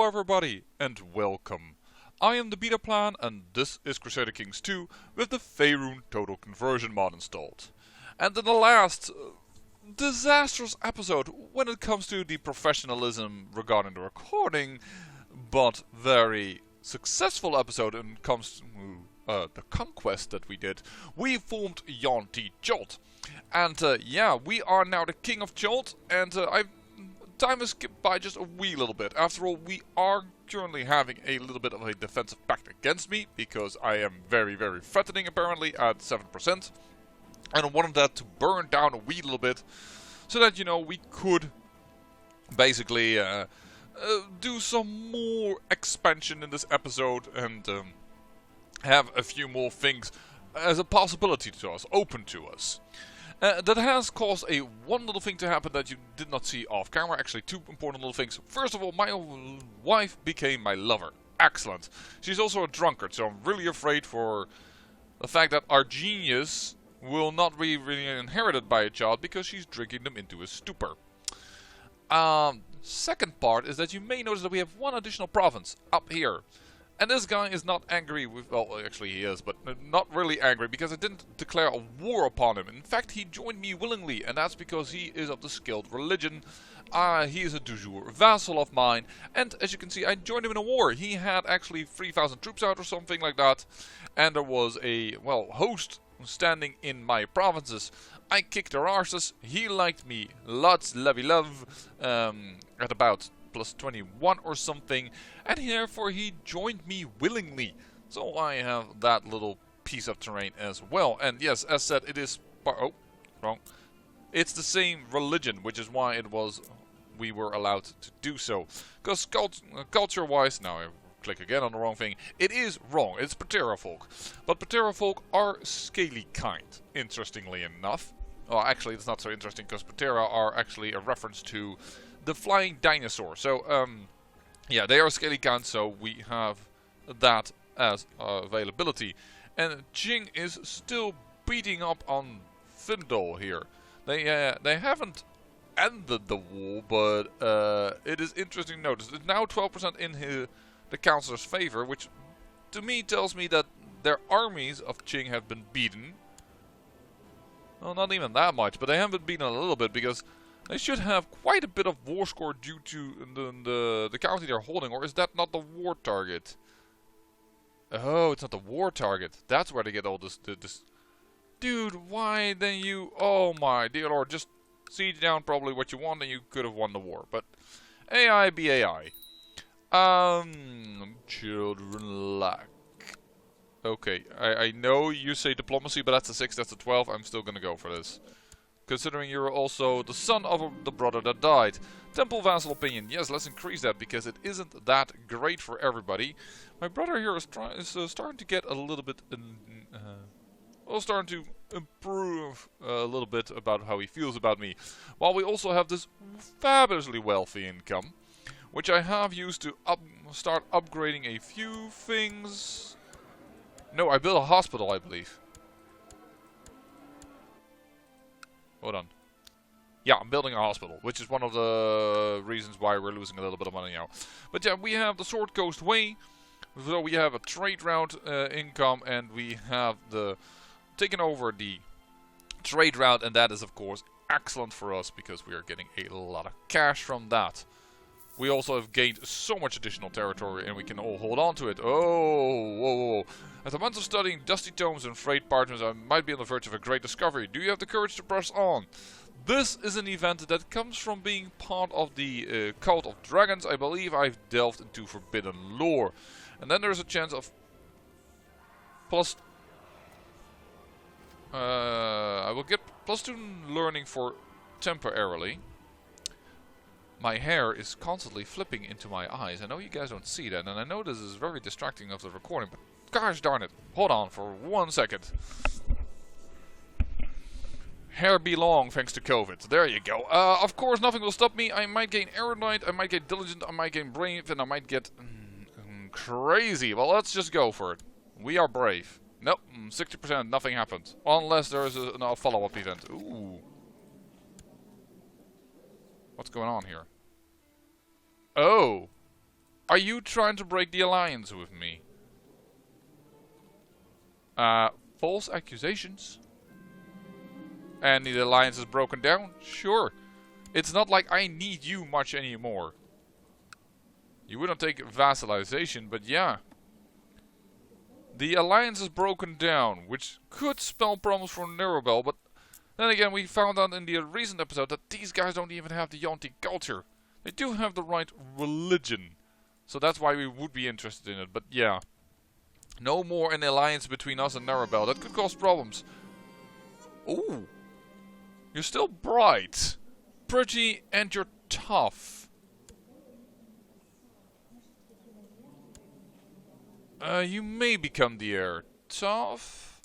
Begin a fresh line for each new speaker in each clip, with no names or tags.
Hello everybody, and welcome. I am the Beta Plan, and this is Crusader Kings 2 with the Faerûn Total Conversion mod installed. And in the last disastrous episode, when it comes to the professionalism regarding the recording, but very successful episode when it comes to the conquest that we did, we formed Yuan-Ti Chult. And yeah, we are now the King of Chult, and time has skipped by just a wee little bit. After all, we are currently having a little bit of a defensive pact against me, because I am very, very threatening apparently at 7%. And I wanted that to burn down a wee little bit, so that, you know, we could basically do some more expansion in this episode and have a few more things as a possibility to us, open to us. That has caused one little thing to happen that you did not see off camera. Actually, two important little things. First of all, my wife became my lover. Excellent. She's also a drunkard, so I'm really afraid for the fact that our genius will not be really inherited by a child because she's drinking them into a stupor. Second part is that you may notice that we have one additional province up here. And this guy is not angry with, well, actually he is, but not really angry, because I didn't declare a war upon him. In fact, he joined me willingly, and that's because he is of the skilled religion. He is a de jure vassal of mine, and as you can see, I joined him in a war. He had actually 3,000 troops out or something like that, and there was a, well, host standing in my provinces. I kicked their arses. He liked me lots, lovey love, at about plus 21 or something, and therefore he joined me willingly. So I have that little piece of terrain as well. And yes, as said, it is wrong. It's the same religion, which is why we were allowed to do so. Because culture-wise, now I click again on the wrong thing. It is wrong. It's Patera folk, but Patera folk are scaly kind. Interestingly enough, well, actually, it's not so interesting because Patera are actually a reference to the flying dinosaur. So, yeah, they are scaly kind, so we have that as availability. And Qing is still beating up on Findol here. They haven't ended the war, but it is interesting to notice. It's now 12% in the councilor's favor, which to me tells me that their armies of Qing have been beaten. Well, not even that much, but they have been beaten a little bit, because they should have quite a bit of war score due to the county they're holding. Or is that not the war target? Oh, it's not the war target. That's where they get all this. Dude, why then you... Oh my dear lord, just siege down probably what you want and you could have won the war. But AI be AI. Children lack. Okay, I know you say diplomacy, but that's a 6, that's a 12. I'm still gonna go for this. Considering you're also the son of the brother that died. Temple vassal opinion. Yes, let's increase that, because it isn't that great for everybody. My brother here is starting to get a little bit... starting to improve a little bit about how he feels about me. While we also have this fabulously wealthy income, which I have used to start upgrading a few things. No, I built a hospital, I believe. Hold on. Yeah, I'm building a hospital, which is one of the reasons why we're losing a little bit of money now. But yeah, we have the Sword Coast Way. So we have a trade route income, and we have taken over the trade route, and that is of course excellent for us because we are getting a lot of cash from that. We also have gained so much additional territory, and we can all hold on to it. Oh, whoa, whoa, whoa. At the month of studying dusty tomes and frayed parchments, I might be on the verge of a great discovery. Do you have the courage to press on? This is an event that comes from being part of the Cult of Dragons. I believe I've delved into forbidden lore. And then there's a chance of plus... I will get +2 learning for temporarily. My hair is constantly flipping into my eyes. I know you guys don't see that, and I know this is very distracting of the recording, but gosh darn it. Hold on for 1 second. Hair be long thanks to COVID. There you go. Of course, nothing will stop me. I might gain erudite, I might get diligent, I might gain brave, and I might get crazy. Well, let's just go for it. We are brave. Nope, 60%, nothing happened. Unless there is a follow-up event. Ooh. What's going on here? Oh. Are you trying to break the alliance with me? False accusations? And the alliance is broken down? Sure. It's not like I need you much anymore. You wouldn't take vassalization, but yeah. The alliance is broken down, which could spell problems for Narrowbell, but then again we found out in the recent episode that these guys don't even have the Yuan-Ti culture. They do have the right religion. So that's why we would be interested in it, but yeah. No more an alliance between us and Narrowbell. That could cause problems. Ooh. You're still bright, pretty, and you're tough. You may become the heir. Tough.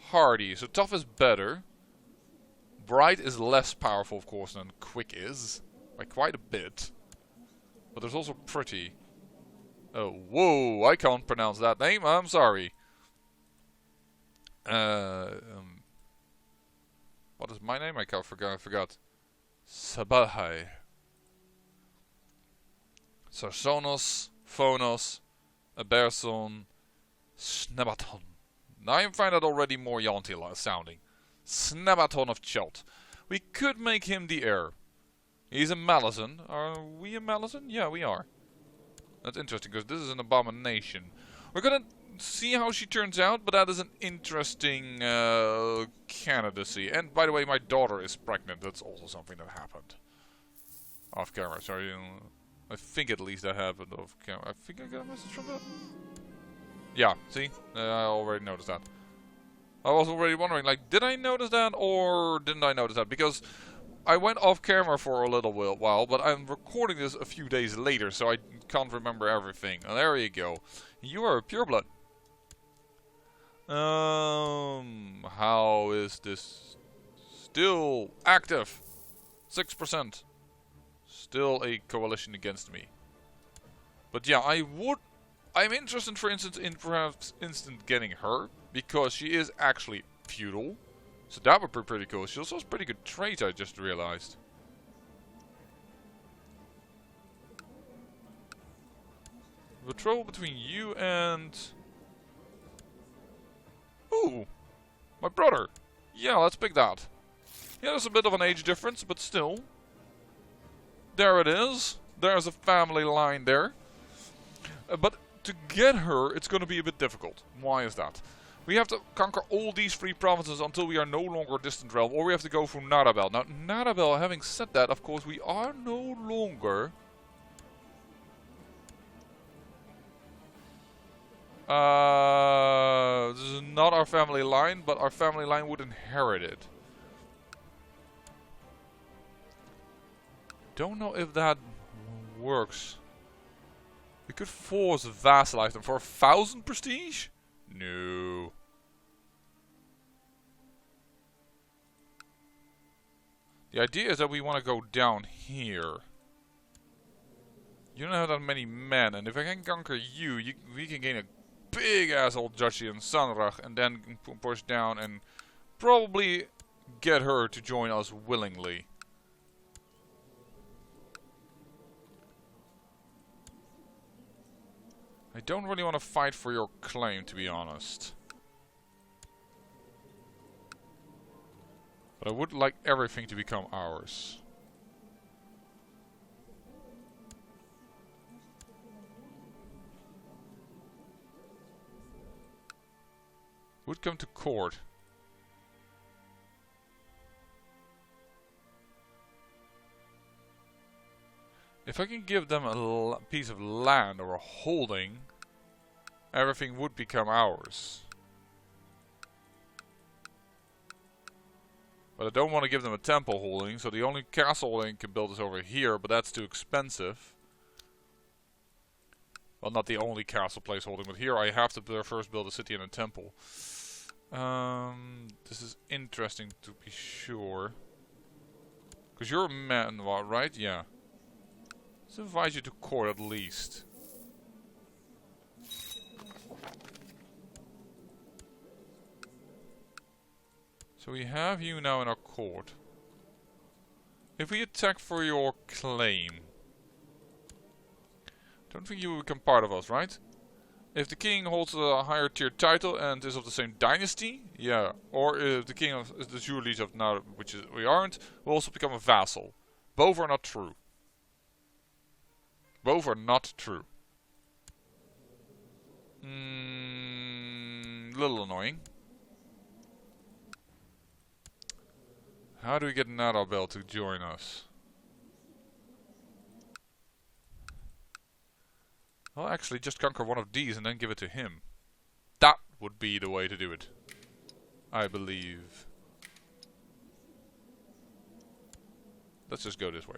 Hardy. So tough is better. Bright is less powerful, of course, than quick is. By quite a bit. But there's also pretty. Oh, whoa, I can't pronounce that name, I'm sorry. What is my name? I forgot. Sabahai. Sarsonos, Phonos, Aberson, Snabaton. Now I find that already more Yuan-Ti sounding. Snabaton of Chult. We could make him the heir. He's a Malazan. Are we a Malazan? Yeah, we are. That's interesting, because this is an abomination. We're gonna see how she turns out, but that is an interesting candidacy. And by the way, my daughter is pregnant. That's also something that happened. Off camera, sorry. I think at least that happened off camera. I think I got a message from that. Yeah, see? I already noticed that. I was already wondering, like, did I notice that or didn't I notice that? Because I went off camera for a little while, but I'm recording this a few days later, so I can't remember everything. And there you go. You are a pureblood. How is this still active? 6%. Still a coalition against me. But yeah, I'm interested, for instance, in perhaps instant getting her, because she is actually feudal. So that would be pretty cool. She also has pretty good traits, I just realized. The trouble between you and... Ooh! My brother! Yeah, let's pick that. Yeah, there's a bit of an age difference, but still. There it is. There's a family line there. But to get her, it's going to be a bit difficult. Why is that? We have to conquer all these 3 provinces until we are no longer a distant realm, or we have to go through Narrowbell. Now, Narrowbell, having said that, of course, we are no longer... this is not our family line, but our family line would inherit it. Don't know if that works. We could force vassalize them for 1,000 prestige? No. The idea is that we want to go down here. You don't have that many men, and if I can conquer you, we can gain a big asshole duchy in Sanrach, and then push down and probably get her to join us willingly. I don't really want to fight for your claim, to be honest. But I would like everything to become ours. Would come to court. If I can give them a piece of land or a holding, everything would become ours. But I don't want to give them a temple holding, so the only castle holding can build is over here, but that's too expensive. Well, not the only castle place holding, but here I have to first build a city and a temple. This is interesting to be sure. Because you're a man, right? Yeah. Let's invite you to court at least. So we have you now in our court. If we attack for your claim, Don't think you will become part of us, right? If the king holds a higher tier title and is of the same dynasty, yeah. Or if the king is the jure liege of now, which is, we aren't, we'll also become a vassal. Both are not true. Both are not true. Little annoying. How do we get Nadabel to join us? Well, actually, just conquer one of these and then give it to him. That would be the way to do it. I believe. Let's just go this way.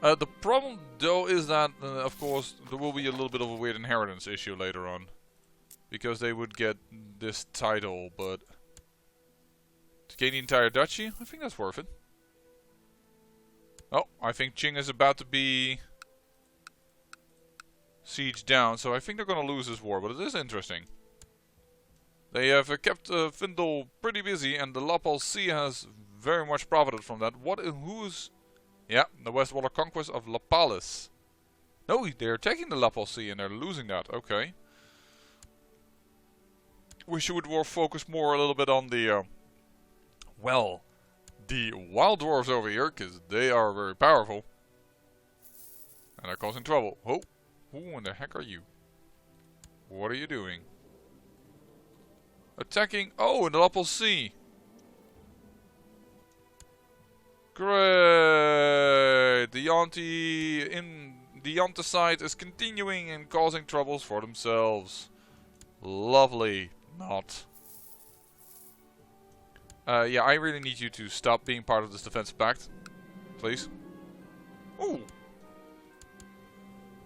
The problem, though, is that, of course, there will be a little bit of a weird inheritance issue later on. Because they would get this title, but to gain the entire duchy, I think that's worth it. Oh, I think Qing is about to be sieged down, so I think they're going to lose this war, but it is interesting. They have kept Findel pretty busy, and the Lapal Sea has very much profited from that. Who's... Yeah, the Westwater conquest of Lapalis. No, they're taking the Lapal Sea and they're losing that, okay. Wish you would focus more a little bit on the, well, the wild dwarves over here, because they are very powerful. And are causing trouble. Oh, who in the heck are you? What are you doing? Attacking, oh, in the Lapal Sea. Great! The Yuan-Ti in the Yuan-Ti side is continuing and causing troubles for themselves. Lovely. Not. Yeah, I really need you to stop being part of this defensive pact. Please. Ooh!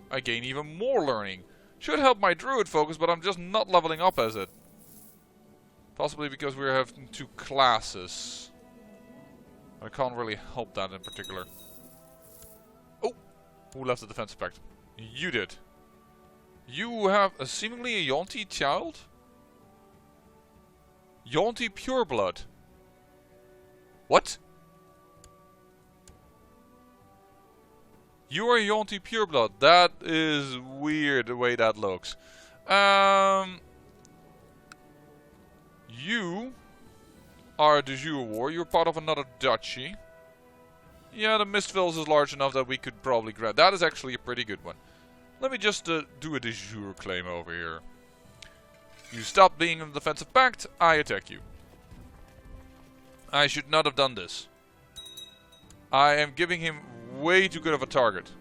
I gain even more learning. Should help my druid focus, but I'm just not leveling up as it. Possibly because we have 2 classes. I can't really help that in particular. Oh! Who left the defensive pact? You did. You have seemingly a Yuan-Ti child? Yuan-Ti pureblood. What? You are Yuan-Ti pureblood. That is weird the way that looks. You are a de jure war. You're part of another duchy. Yeah, the Mistvilles is large enough that we could probably grab. That is actually a pretty good one. Let me just do a de jure claim over here. You stop being in the defensive pact, I attack you. I should not have done this. I am giving him way too good of a target.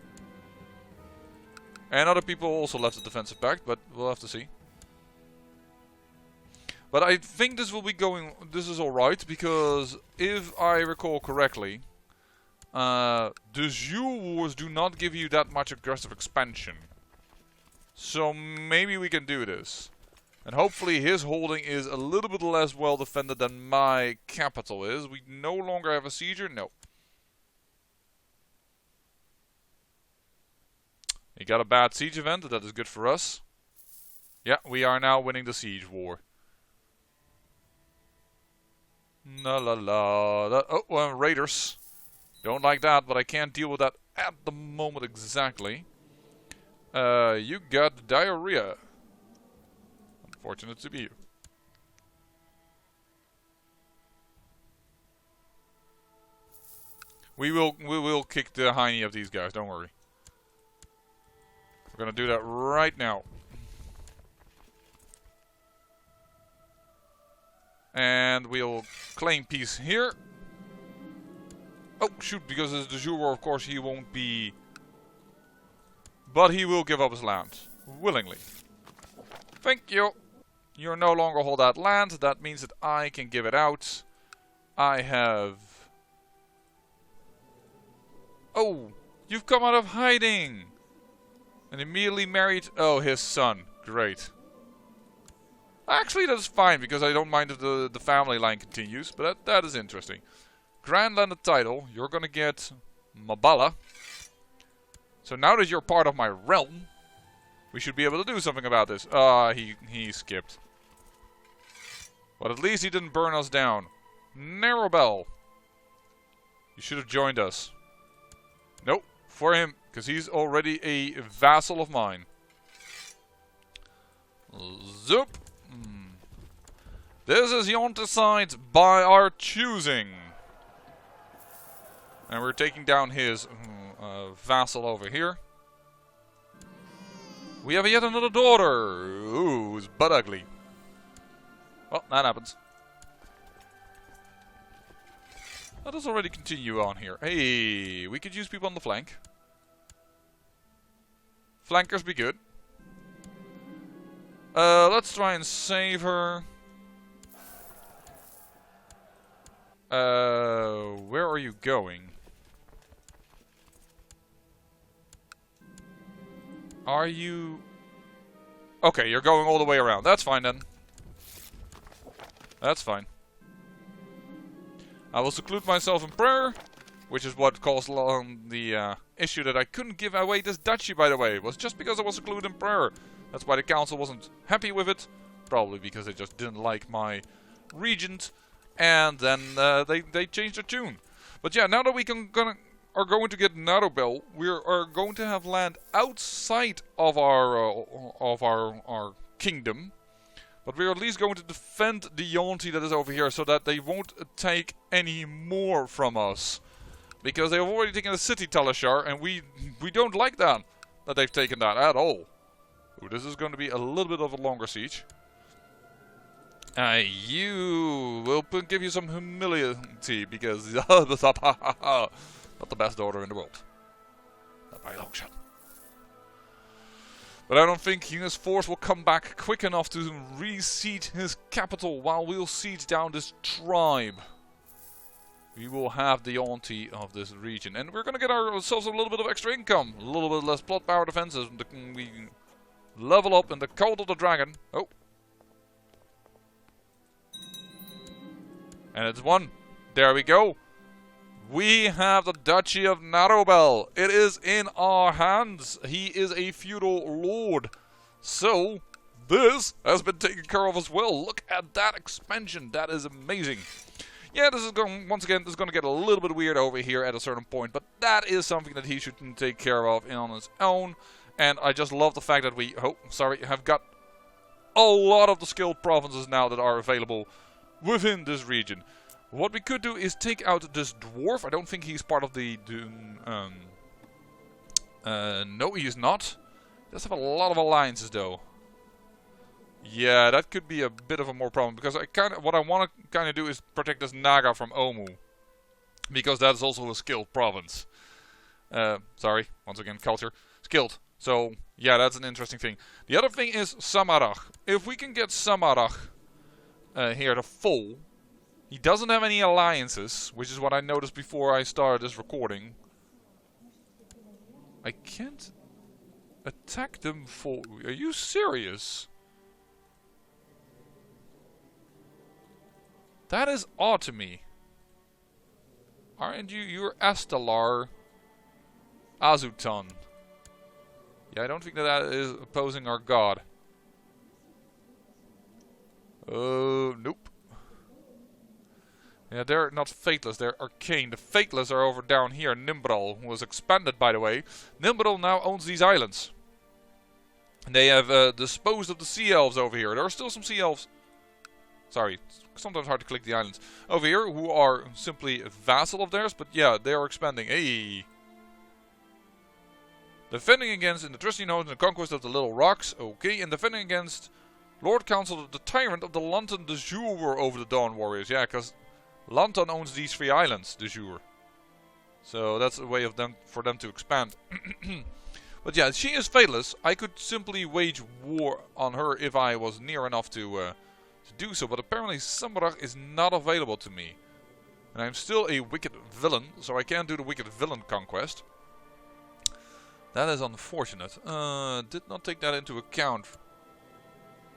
And other people also left the defensive pact, but we'll have to see. But I think this will be going... This is alright, because if I recall correctly, the jure wars do not give you that much aggressive expansion. So maybe we can do this. And hopefully his holding is a little bit less well defended than my capital is. We no longer have a sieger? No. He got a bad siege event, that is good for us. Yeah, we are now winning the siege war. La la la. Oh, raiders. Don't like that, but I can't deal with that at the moment exactly. You got diarrhea. Unfortunate to be you. We will kick the hiney of these guys, don't worry. We're gonna do that right now. And we'll claim peace here. Oh, shoot, because it's the jure war, of course, he won't be... But he will give up his land. Willingly. Thank you. You no longer hold that land. That means that I can give it out. I have... Oh, you've come out of hiding. And immediately married... Oh, his son. Great. Actually, that's fine, because I don't mind if the family line continues. But that is interesting. Grand landed title. You're gonna get Mabala. So now that you're part of my realm, we should be able to do something about this. He skipped. But at least he didn't burn us down. Narrowbell. You should have joined us. Nope, for him, because he's already a vassal of mine. Zoop. This is Yuan-Ti side by our choosing. And we're taking down his vassal over here. We have yet another daughter. Ooh, it's butt ugly. Well, that happens. Let us already continue on here. Hey, we could use people on the flank. Flankers be good. Let's try and save her. Where are you going? Are you... Okay, you're going all the way around. That's fine then. That's fine. I will seclude myself in prayer, which is what caused the issue that I couldn't give away this duchy, by the way. It was just because I was secluded in prayer. That's why the council wasn't happy with it. Probably because they just didn't like my regent. And then they changed their tune. But yeah, now that we are going to get Narobel, we are going to have land outside of our kingdom. But we're at least going to defend the Yuan-Ti that is over here, so that they won't take any more from us. Because they have already taken the city Talashar, and we don't like that they've taken that at all. Ooh, this is going to be a little bit of a longer siege. You will give you some humility, because not the best daughter in the world. Not by a long shot. But I don't think his force will come back quick enough to re-siege his capital while we'll siege down this tribe. We will have the Yuan-Ti of this region. And we're going to get ourselves a little bit of extra income. A little bit less plot power defenses. We level up in the Cult of the Dragon. Oh. And it's won. There we go. We have the Duchy of Narobel. It is in our hands. He is a feudal lord. So, this has been taken care of as well. Look at that expansion. That is amazing. Yeah, this is going, once again, this is going to get a little bit weird over here at a certain point. But that is something that he should take care of on his own. And I just love the fact that we, have got a lot of the skilled provinces now that are available within this region. What we could do is take out this dwarf. I don't think he's part of the... no, he is not. He does have a lot of alliances, though. Yeah, that could be a bit of a more problem. Because what I want to kind of do is protect this Naga from Omu. Because that is also a skilled province. Sorry, once again, culture. Skilled. So, yeah, that's an interesting thing. The other thing is Samarach. If we can get Samarach here to full... He doesn't have any alliances, which is what I noticed before I started this recording. I can't attack them for... Are you serious? That is odd to me. Aren't you? You're Astalar Azutan. Yeah, I don't think that is opposing our god. Nope. Yeah, they're not Fateless, they're Arcane. The Fateless are over down here. Nimbral, who was expanded, by the way. Nimbral now owns these islands. And they have disposed of the Sea Elves over here. There are still some Sea Elves. Sorry, it's sometimes hard to click the islands. Over here, who are simply a vassal of theirs. But yeah, they are expanding. Hey! Defending against in the Trusty Nodes and the conquest of the Little Rocks. Okay, and defending against Lord Council of the Tyrant of the Lantern de Jour over the Dawn Warriors. Yeah, because... Lantan owns these 3 islands, de jure. So that's a way of for them to expand. But yeah, she is fateless. I could simply wage war on her if I was near enough to do so. But apparently Samarach is not available to me. And I'm still a wicked villain, so I can't do the wicked villain conquest. That is unfortunate. Did not take that into account.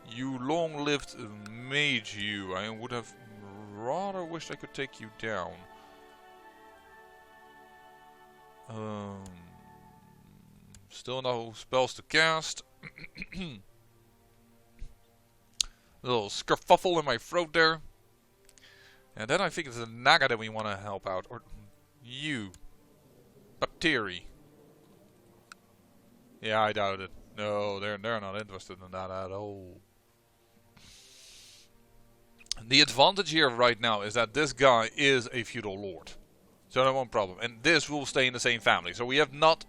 You long-lived mage, you. I would have... rather wished I could take you down. Still no spells to cast. Little skerfuffle in my throat there. And then I think it's a Naga that we want to help out. Or you. Pateri. Yeah, I doubt it. No, they're not interested in that at all. The advantage here right now is that this guy is a feudal lord. So no one problem. And this will stay in the same family. So we have not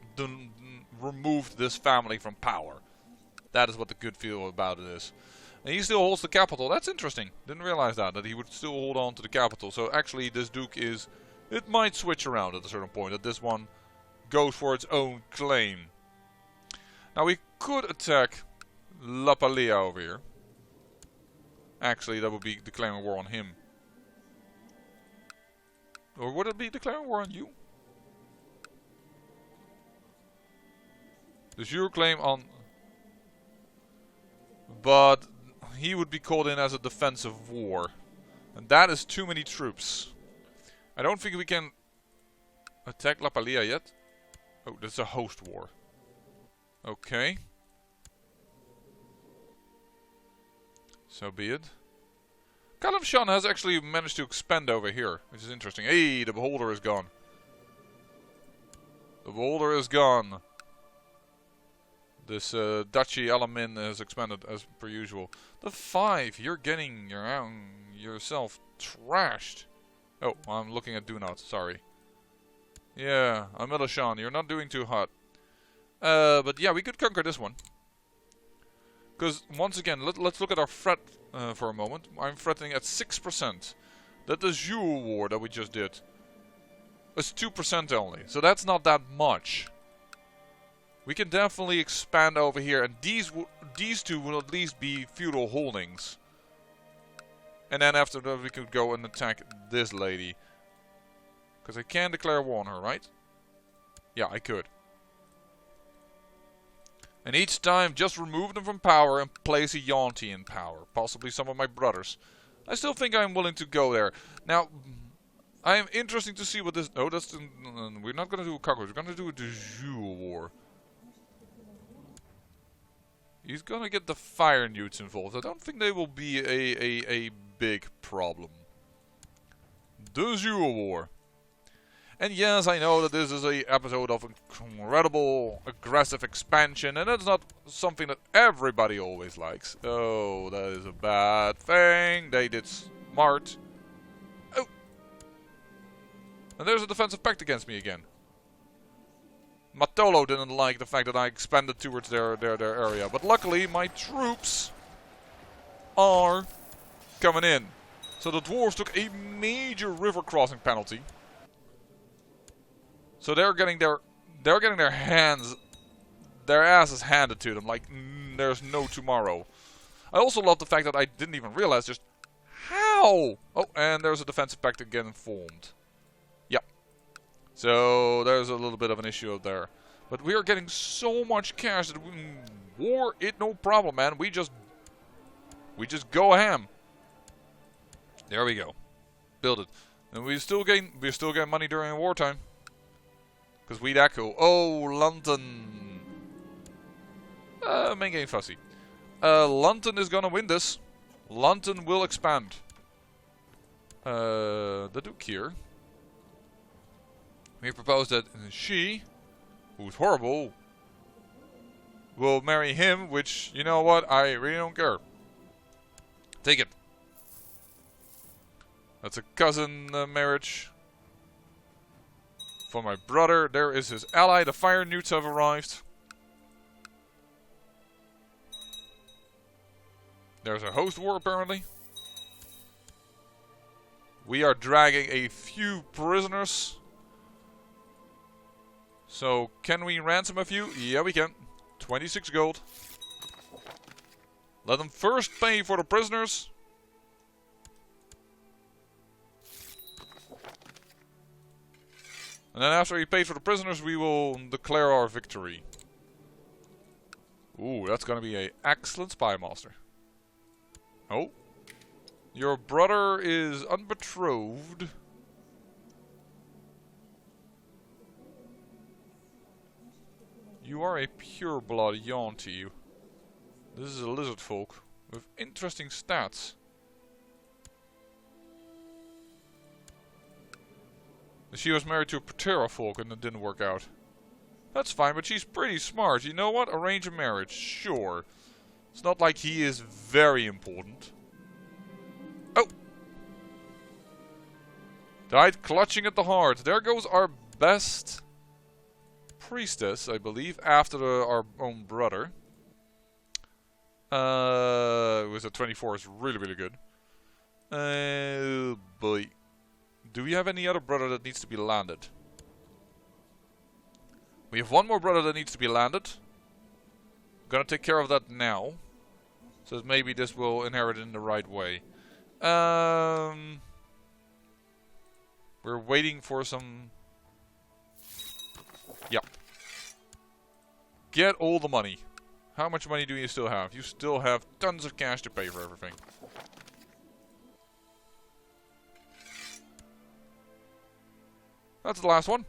removed this family from power. That is what the good feel about it is. And he still holds the capital. That's interesting. Didn't realize that he would still hold on to the capital. So actually this duke is... It might switch around at a certain point. That this one goes for its own claim. Now we could attack La Palia over here. Actually, that would be declaring war on him. Or would it be declaring war on you? Dus your claim on... But he would be called in as a defensive war. And that is too many troops. I don't think we can attack La Palia yet. Oh, that's a host war. Okay. So be it. Kalimshan has actually managed to expand over here, which is interesting. Hey, the beholder is gone. The beholder is gone. This Duchy Alamin has expanded as per usual. The 5, you're getting yourself trashed. Oh, I'm looking at Do Not, sorry. Yeah, Amilashan, you're not doing too hot. But yeah, we could conquer this one. Because, once again, let's look at our threat for a moment. I'm threatening at 6%. That is Zhuo War that we just did. It's 2% only, so that's not that much. We can definitely expand over here, and these two will at least be feudal holdings. And then after that we could go and attack this lady. Because I can declare war on her, right? Yeah, I could. And each time, just remove them from power and place a Yuan-Ti in power. Possibly some of my brothers. I still think I'm willing to go there. Now, I am interested to see what this... Oh, that's... we're not going to do a conquest. We're going to do the Zhuo War. He's going to get the fire newts involved. I don't think they will be a big problem. The Zhuo War. And yes, I know that this is an episode of incredible aggressive expansion, and that's not something that everybody always likes. Oh, that is a bad thing. They did smart. Oh! And there's a defensive pact against me again. Matolo didn't like the fact that I expanded towards their area, but luckily my troops are coming in. So the dwarves took a major river crossing penalty. So they're getting their asses handed to them like there's no tomorrow. I also love the fact that I didn't even realize just how. Oh, and there's a defensive pact again formed. Yep. So there's a little bit of an issue up there, but we are getting so much cash that war it no problem, man. We just go ham. There we go. Build it, and we still get money during wartime. Because we that cool. Oh, London. Main game fussy. London is gonna win this. London will expand. The Duke here. We propose that she, who's horrible, will marry him, which, you know what, I really don't care. Take it. That's a cousin marriage. For my brother, there is his ally. The fire newts have arrived. There's a host war apparently. We are dragging a few prisoners. So, can we ransom a few? Yeah, we can. 26 gold. Let them first pay for the prisoners. And then after we pay for the prisoners, we will declare our victory. Ooh, that's gonna be an excellent spy master. Oh. Your brother is unbetrothed. You are a pure-blood Yuan-Ti. This is a lizard folk with interesting stats. She was married to a Patera folk and it didn't work out. That's fine, but she's pretty smart. You know what? Arrange a marriage. Sure. It's not like he is very important. Oh! Died clutching at the heart. There goes our best priestess, I believe, after our own brother. It was a 24. It's really, really good. Oh boy. Do we have any other brother that needs to be landed? We have one more brother that needs to be landed. I'm gonna take care of that now. So that maybe this will inherit in the right way. We're waiting for some... Yeah. Get all the money. How much money do you still have? You still have tons of cash to pay for everything. That's the last one.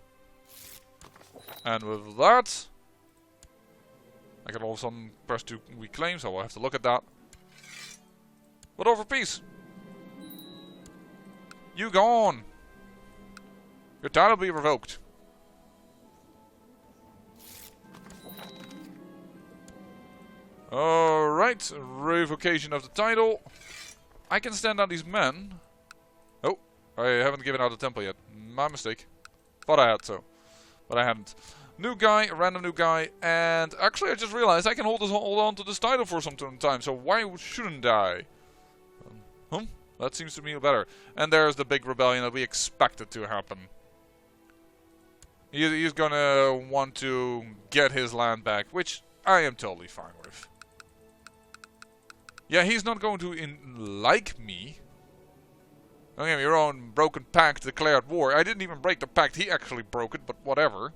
And with that, I can all of a sudden press to reclaim, so I'll have to look at that. But over peace. You gone. Your title will be revoked. Alright, revocation of the title. I can stand down these men. Oh, I haven't given out the temple yet. My mistake. Thought I had so, but I hadn't. New guy, random new guy, and actually I just realized I can hold on to this title for some time, so why shouldn't I? That seems to me better. And there's the big rebellion that we expected to happen. He's gonna want to get his land back, which I am totally fine with. Yeah, he's not going to like me. Don't get me wrong, broken pact, declared war. I didn't even break the pact, he actually broke it, but whatever.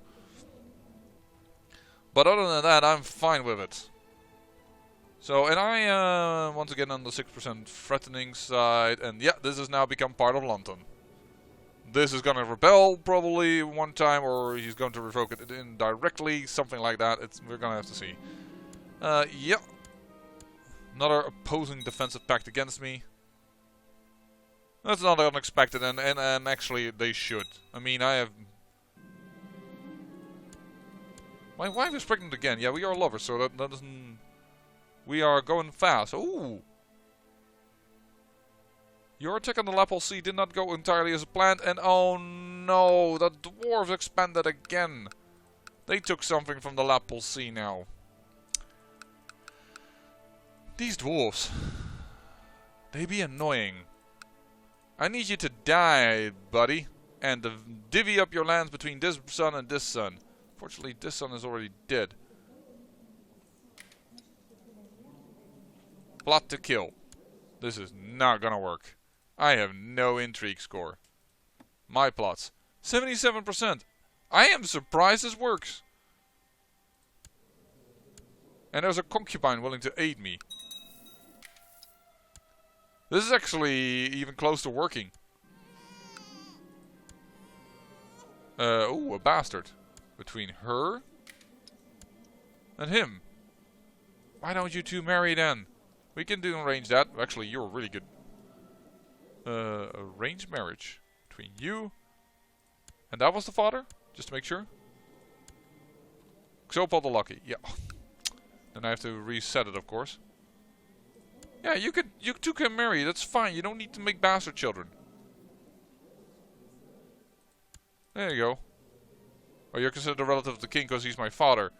But other than that, I'm fine with it. So, and I want to get on the 6% threatening side, and yeah, this has now become part of London. This is gonna rebel probably one time, or he's going to revoke it indirectly, something like that. We're gonna have to see. Yeah. Another opposing defensive pact against me. That's not unexpected, and actually they should. I mean, I have... My wife is pregnant again. Yeah, we are lovers, so that doesn't... We are going fast. Ooh! Your attack on the Lapal Sea did not go entirely as planned, and oh no! The dwarves expanded again! They took something from the Lapal Sea now. These dwarves. They be annoying. I need you to die, buddy, and divvy up your lands between this son and this son. Fortunately, this son is already dead. Plot to kill. This is not gonna work. I have no intrigue score. My plots. 77%. I am surprised this works. And there's a concubine willing to aid me. This is actually even close to working. Oh, a bastard. Between her and him. Why don't you two marry then? We can arrange that. Actually, you're really good. Arranged marriage between you and that was the father, just to make sure. Xopal the Lucky. Yeah. Then I have to reset it, of course. Yeah, you two can marry. That's fine. You don't need to make bastard children. There you go. Or you're considered a relative of the king because he's my father.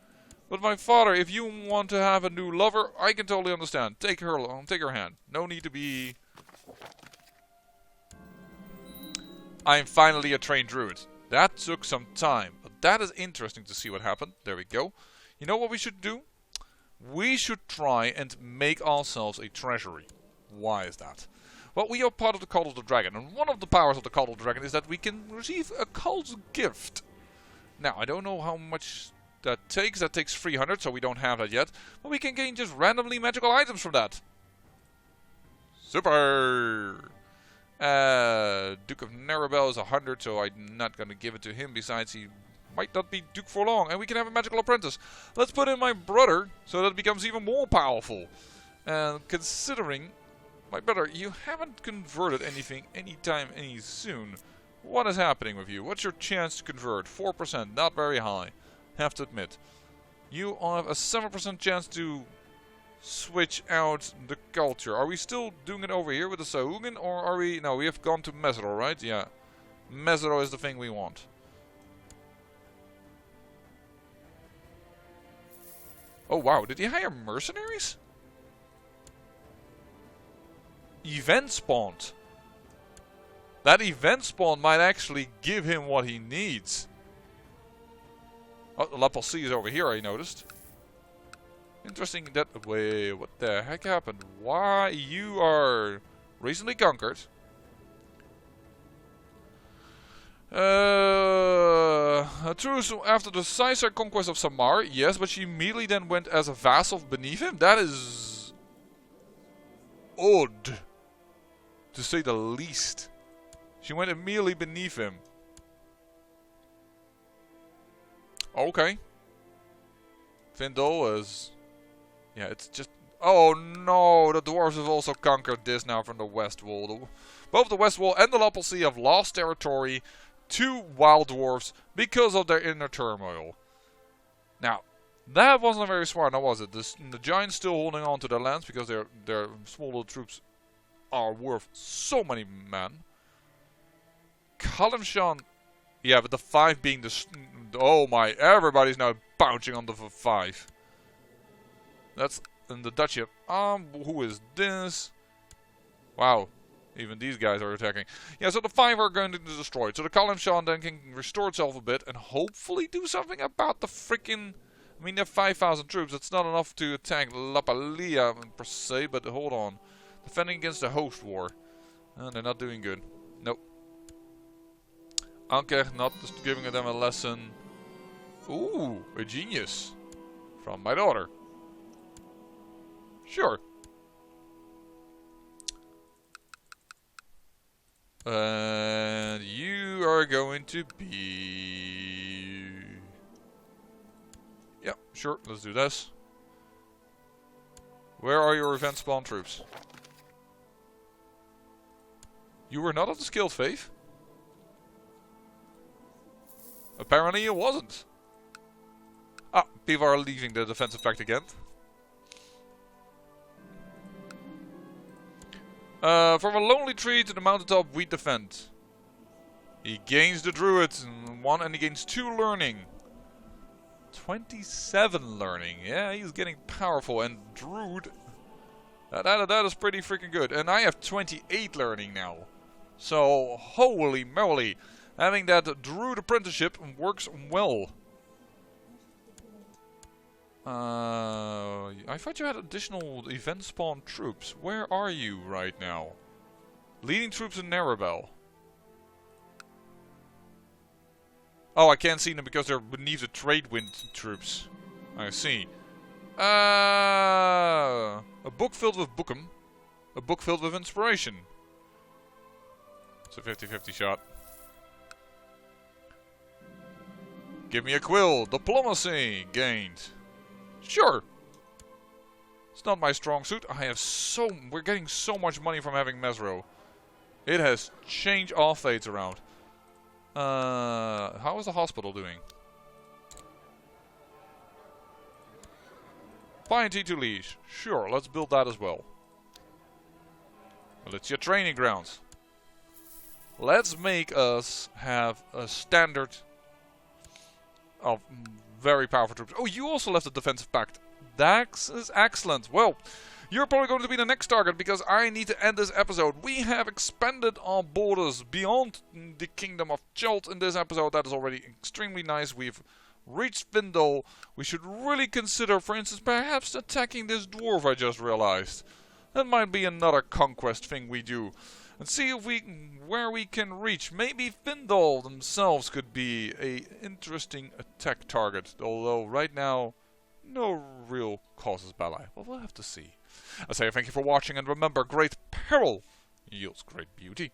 But my father, if you want to have a new lover, I can totally understand. Take her hand. No need to be... I'm finally a trained druid. That took some time. But that is interesting to see what happened. There we go. You know what we should do? We should try and make ourselves a treasury. Why is that? Well, we are part of the Cult of the Dragon. And one of the powers of the Cult of the Dragon is that we can receive a cult's gift. Now, I don't know how much that takes. That takes 300, so we don't have that yet. But we can gain just randomly magical items from that. Super! Duke of Narabel is 100, so I'm not going to give it to him. Besides, he might not be Duke for long. And we can have a magical apprentice. Let's put in my brother, so that it becomes even more powerful. And considering... My brother, you haven't converted anything anytime any soon. What is happening with you? What's your chance to convert? 4%, not very high. Have to admit. You have a 7% chance to switch out the culture. Are we still doing it over here with the Sahuagin, or are we... No, we have gone to Mesero, right? Yeah. Mesero is the thing we want. Oh wow, did he hire mercenaries? Event spawned. That event spawn might actually give him what he needs. Oh, La Palsy is over here, I noticed. Interesting that... Wait, what the heck happened? Why? You are recently conquered. A truce after the Caesar conquest of Samar. Yes, but she immediately then went as a vassal beneath him. That is... odd. To say the least. She went immediately beneath him. Okay. Vindel is... Yeah, it's just... Oh no, the dwarves have also conquered this now from the west wall. Both the west wall and the La Palsy have lost territory to wild dwarves because of their inner turmoil. Now, that wasn't very smart, now was it? The giants still holding on to their lands because their smaller troops are worth so many men. Kalimshan... Yeah, but the 5 being the... Oh my, everybody's now bouncing on the 5. That's in the Duchy of... who is this? Wow. Even these guys are attacking. Yeah, so the 5 are going to be destroyed. So the Kalimshan then can restore itself a bit and hopefully do something about the freaking... I mean, they have 5,000 troops. It's not enough to attack Lapalia per se, but hold on. Defending against the host war. They're not doing good. Nope. Anke not just giving them a lesson. Ooh, a genius. From my daughter. Sure. And you are going to be... Yeah, sure, let's do this. Where are your event spawn troops? You were not of the skilled faith? Apparently it wasn't. Ah, people are leaving the defensive pact again. From a lonely tree to the mountaintop we defend. He gains the druid 1 and he gains 2 learning. 27 learning. Yeah, he's getting powerful, and druid... That is pretty freaking good. And I have 28 learning now. So, holy moly. Having that druid apprenticeship works well. I thought you had additional event spawn troops. Where are you right now? Leading troops in Narabel. Oh, I can't see them because they're beneath the trade wind troops. I see. A book filled with bookum. A book filled with inspiration. It's a 50-50 shot. Give me a quill. Diplomacy gained. Sure. It's not my strong suit. We're getting so much money from having Mesro. It has changed all fates around. How is the hospital doing? Piety to Liege. Sure, let's build that as well. Well, it's your training grounds. Let's make us have a standard of very powerful troops. Oh, you also left the defensive pact. That is excellent. Well, you're probably going to be the next target because I need to end this episode. We have expanded our borders beyond the kingdom of Chult in this episode. That is already extremely nice. We've reached Vindel. We should really consider, for instance, perhaps attacking this dwarf I just realized. That might be another conquest thing we do. And see if where we can reach. Maybe Vindel themselves could be a interesting attack target. Although right now, no real causes belli. Well, we'll have to see. I say thank you for watching, and remember, great peril yields great beauty.